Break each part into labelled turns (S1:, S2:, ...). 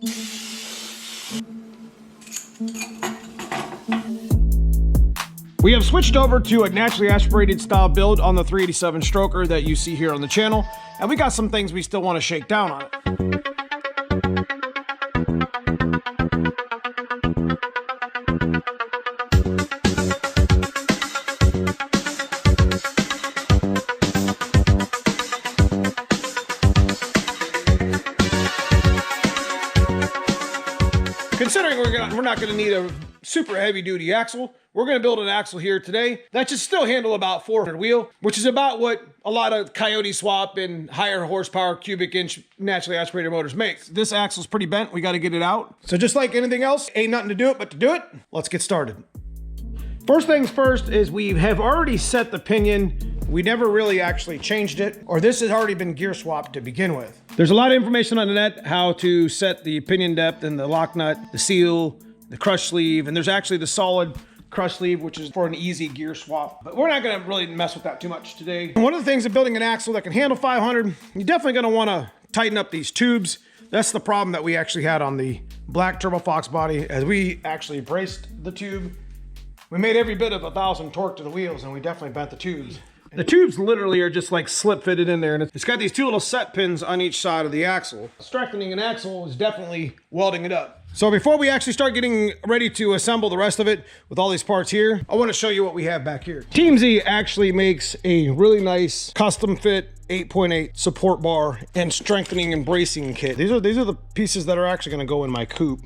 S1: We have switched over to a naturally aspirated style build on the 387 stroker that you see here on the channel, and we got some things we still want to shake down on it. Considering we're not going to need a super heavy duty axle, we're going to build an axle here today that should still handle about 400 wheel, which is about what a lot of Coyote swap and higher horsepower cubic inch naturally aspirated motors make. This axle's pretty bent. We got to get it out. So just like anything else, ain't nothing to do it but to do it. Let's get started. First things first is we have already set the pinion. We never really actually changed it, or this has already been gear swapped to begin with. There's a lot of information on the net how to set the pinion depth and the lock nut, the seal, the crush sleeve, and there's actually the solid crush sleeve, which is for an easy gear swap. But we're not gonna really mess with that too much today. One of the things of building an axle that can handle 500, you're definitely gonna wanna tighten up these tubes. That's the problem that we actually had on the black turbo fox body. As we actually braced the tube, we made every bit of 1,000 torque to the wheels, and we definitely bent the tubes. The tubes literally are just like slip fitted in there, and it's got these two little set pins on each side of the axle. Strengthening an axle is definitely welding it up. So before we actually start getting ready to assemble the rest of it with all these parts here, I want to show you what we have back here. Team Z actually makes a really nice custom fit 8.8 support bar and strengthening and bracing kit. These are the pieces that are actually going to go in my coupe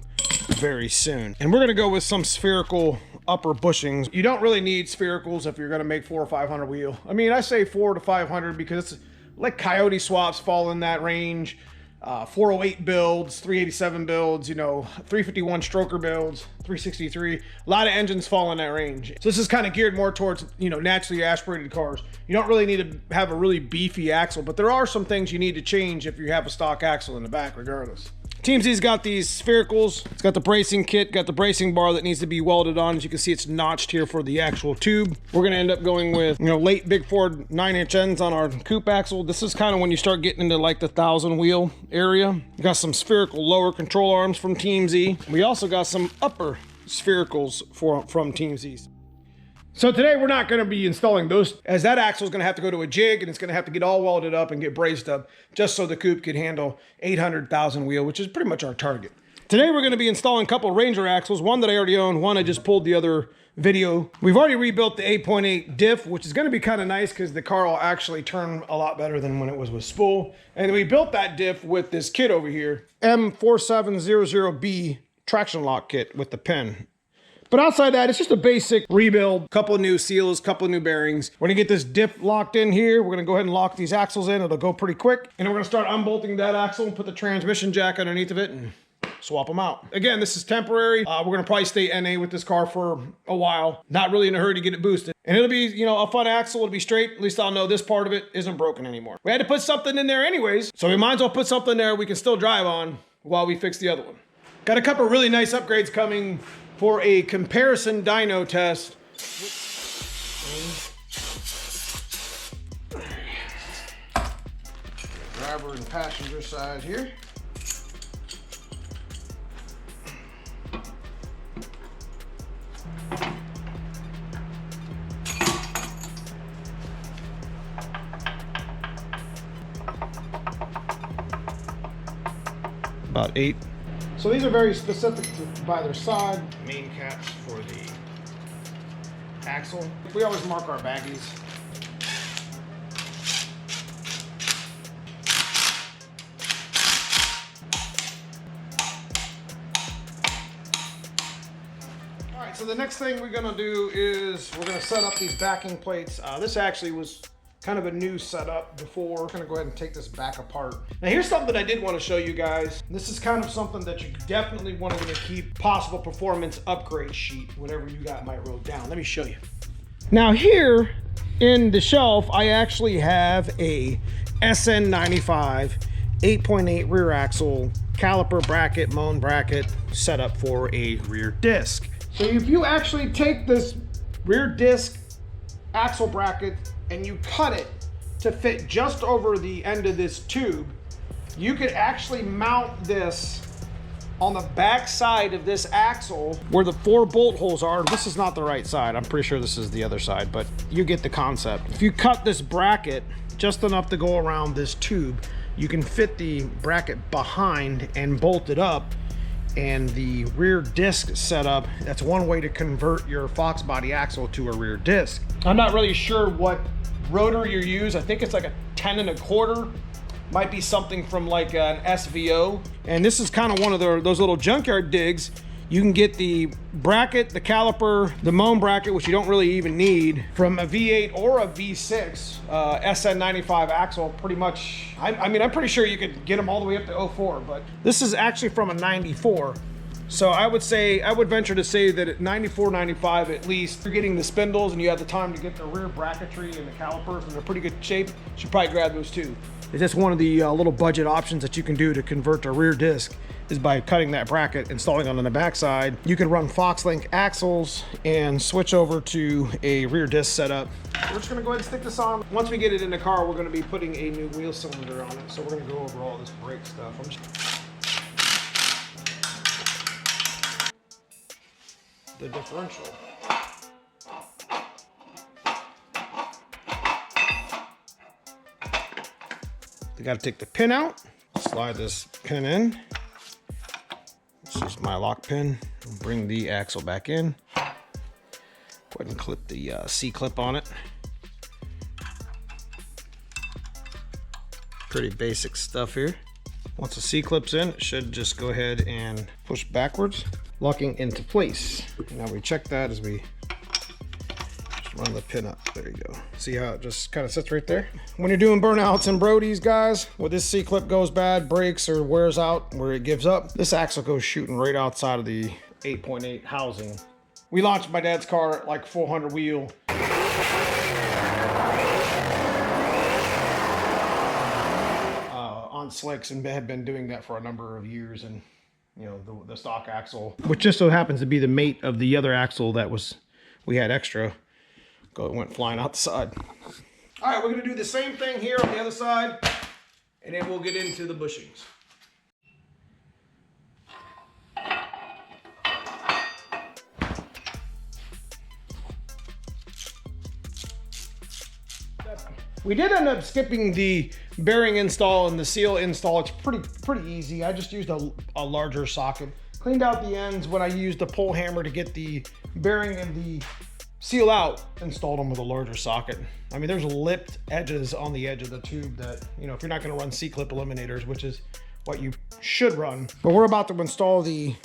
S1: very soon. And we're going to go with some spherical upper bushings. You don't really need sphericals if you're going to make 400 or 500 wheel. I mean, I say 400 to 500 because it's like Coyote swaps fall in that range. 408 builds, 387 builds, you know, 351 stroker builds, 363. A lot of engines fall in that range. So this is kind of geared more towards, you know, naturally aspirated cars. You don't really need to have a really beefy axle, but there are some things you need to change if you have a stock axle in the back regardless. Team Z's got these sphericals. It's got the bracing kit, got the bracing bar that needs to be welded on. As you can see, it's notched here for the actual tube. We're gonna end up going with, you know, late Big Ford 9-inch ends on our coupe axle. This is kind of when you start getting into like the 1,000 wheel area. We got some spherical lower control arms from Team Z. We also got some upper sphericals from Team Z. So today we're not going to be installing those, as that axle is going to have to go to a jig and it's going to have to get all welded up and get braced up just so the coupe can handle 800,000 wheel, which is pretty much our target. Today we're going to be installing a couple Ranger axles, one that I already own, one I just pulled the other video. We've already rebuilt the 8.8 diff, which is going to be kind of nice because the car will actually turn a lot better than when it was with spool. And we built that diff with this kit over here, M4700B traction lock kit with the pin. But outside that, it's just a basic rebuild. Couple of new seals, couple of new bearings. We're gonna get this diff locked in here. We're gonna go ahead and lock these axles in. It'll go pretty quick. And we're gonna start unbolting that axle, put the transmission jack underneath of it, and swap them out. Again, this is temporary. We're gonna probably stay NA with this car for a while. Not really in a hurry to get it boosted. And it'll be, you know, a fun axle. It'll be straight. At least I'll know this part of it isn't broken anymore. We had to put something in there anyways, so we might as well put something there we can still drive on while we fix the other one. Got a couple really nice upgrades coming for a comparison dyno test. Driver and passenger side here. About 8. So these are very specific by their side. Main caps for the axle. We always mark our baggies. All right, so the next thing we're gonna do is we're gonna set up these backing plates. This actually was kind of a new setup before. We're gonna go ahead and take this back apart. Now here's something I did want to show you guys. This is kind of something that you definitely want to keep possible performance upgrade sheet, whatever you got might wrote down. Let me show you. Now here in the shelf, I actually have a SN95 8.8 rear axle caliper bracket, moan bracket set up for a rear disc. So if you actually take this rear disc axle bracket and you cut it to fit just over the end of this tube, you could actually mount this On the back side of this axle, where the 4 bolt holes are, this is not the right side. I'm pretty sure this is the other side, but you get the concept. If you cut this bracket just enough to go around this tube, you can fit the bracket behind and bolt it up. And the rear disc setup, that's one way to convert your fox body axle to a rear disc. I'm not really sure what rotor you use. I think it's like a 10 1/4. Might be something from like an SVO. And this is kind of one of those little junkyard digs. You can get the bracket, the caliper, the moan bracket, which you don't really even need, from a V8 or a V6 SN95 axle. Pretty much, I mean, I'm pretty sure you could get them all the way up to 04, but this is actually from a 94. So I would venture to say that at 94, 95 at least, you're getting the spindles and you have the time to get the rear bracketry and the calipers in a pretty good shape. You should probably grab those too. It's just one of the little budget options that you can do to convert a rear disc is by cutting that bracket, installing it on the backside. You can run Fox-Link axles and switch over to a rear disc setup. We're just gonna go ahead and stick this on. Once we get it in the car, we're gonna be putting a new wheel cylinder on it. So we're gonna go over all this brake stuff. The differential. You gotta take the pin out, slide this pin in. This is my lock pin. Bring the axle back in. Go ahead and clip the C-clip on it. Pretty basic stuff here. Once the C-clip's in, it should just go ahead and push backwards, locking into place. Now we check that as we run the pin up. There you go. See how it just kind of sits right there? When you're doing burnouts and Brodies, guys, where this C-clip goes bad, breaks or wears out, where it gives up, this axle goes shooting right outside of the 8.8 housing. We launched my dad's car at like 400 wheel. On slicks, and had been doing that for a number of years. And you know, the stock axle, which just so happens to be the mate of the other axle that we had extra, went flying out the side. All right, we're gonna do the same thing here on the other side, and then we'll get into the bushings. We did end up skipping the bearing install and the seal install. It's pretty easy. I just used a larger socket. Cleaned out the ends when I used the pull hammer to get the bearing and the seal out, installed them with a larger socket. I mean, there's lipped edges on the edge of the tube that, you know, if you're not gonna run C-clip eliminators, which is what you should run. But we're about to install the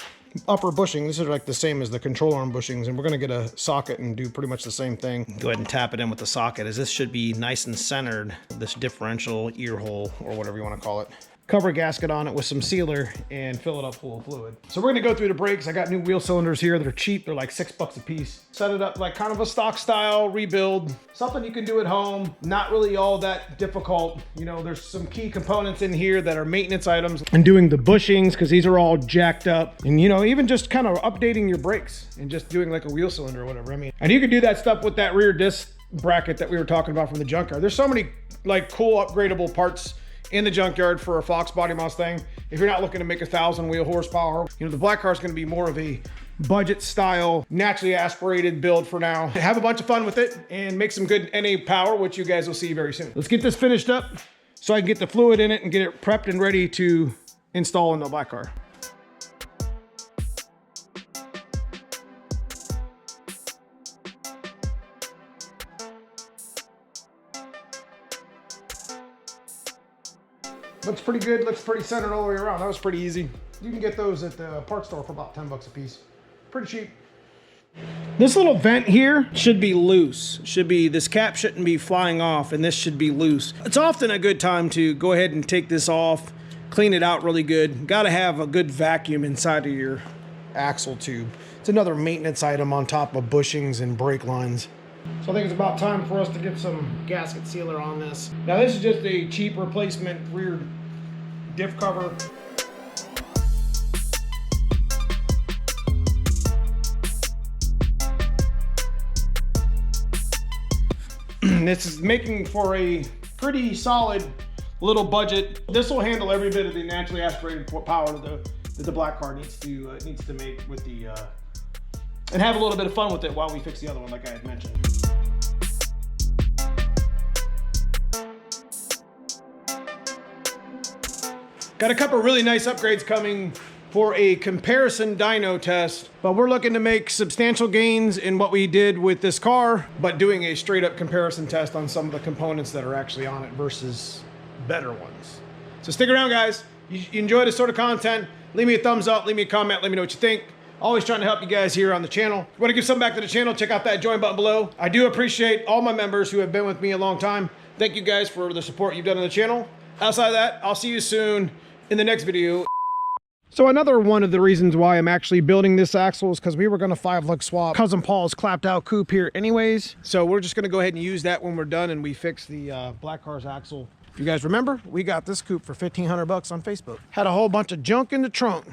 S1: upper bushing. This is like the same as the control arm bushings, and we're gonna get a socket and do pretty much the same thing. Go ahead and tap it in with the socket, as this should be nice and centered, this differential ear hole, or whatever you wanna call it. Cover a gasket on it with some sealer and fill it up full of fluid. So we're gonna go through the brakes. I got new wheel cylinders here that are cheap. They're like $6 a piece. Set it up like kind of a stock style rebuild. Something you can do at home. Not really all that difficult. You know, there's some key components in here that are maintenance items. And doing the bushings, because these are all jacked up. And you know, even just kind of updating your brakes and just doing like a wheel cylinder or whatever. I mean, and you can do that stuff with that rear disc bracket that we were talking about from the junkyard. There's so many like cool upgradable parts in the junkyard for a fox body Mustang. If you're not looking to make 1,000 wheel horsepower, you know, the black car is going to be more of a budget style, naturally aspirated build for now. Have a bunch of fun with it and make some good NA power, which you guys will see very soon. Let's get this finished up so I can get the fluid in it and get it prepped and ready to install in the black car. Looks pretty good, looks pretty centered all the way around. That was pretty easy. You can get those at the parts store for about 10 bucks a piece. Pretty cheap. This little vent here should be loose. This cap shouldn't be flying off, and this should be loose. It's often a good time to go ahead and take this off, clean it out really good. Gotta have a good vacuum inside of your axle tube. It's another maintenance item on top of bushings and brake lines. So I think it's about time for us to get some gasket sealer on this. Now this is just a cheap replacement rear diff cover. This is making for a pretty solid little budget. This will handle every bit of the naturally aspirated power of the that the black car needs to make with the, and have a little bit of fun with it while we fix the other one, like I had mentioned. Got a couple really nice upgrades coming for a comparison dyno test, but we're looking to make substantial gains in what we did with this car, but doing a straight up comparison test on some of the components that are actually on it versus better ones. So stick around, guys. You enjoy this sort of content, leave me a thumbs up, leave me a comment, let me know what you think. Always trying to help you guys here on the channel. If you want to give something back to the channel, check out that join button below. I do appreciate all my members who have been with me a long time. Thank you guys for the support you've done on the channel. Outside of that, I'll see you soon in the next video. So another one of the reasons why I'm actually building this axle is because we were going to 5-lug swap Cousin Paul's clapped out coupe here anyways. So we're just going to go ahead and use that when we're done and we fix the black car's axle. If you guys remember, we got this coupe for 1,500 bucks on Facebook. Had a whole bunch of junk in the trunk.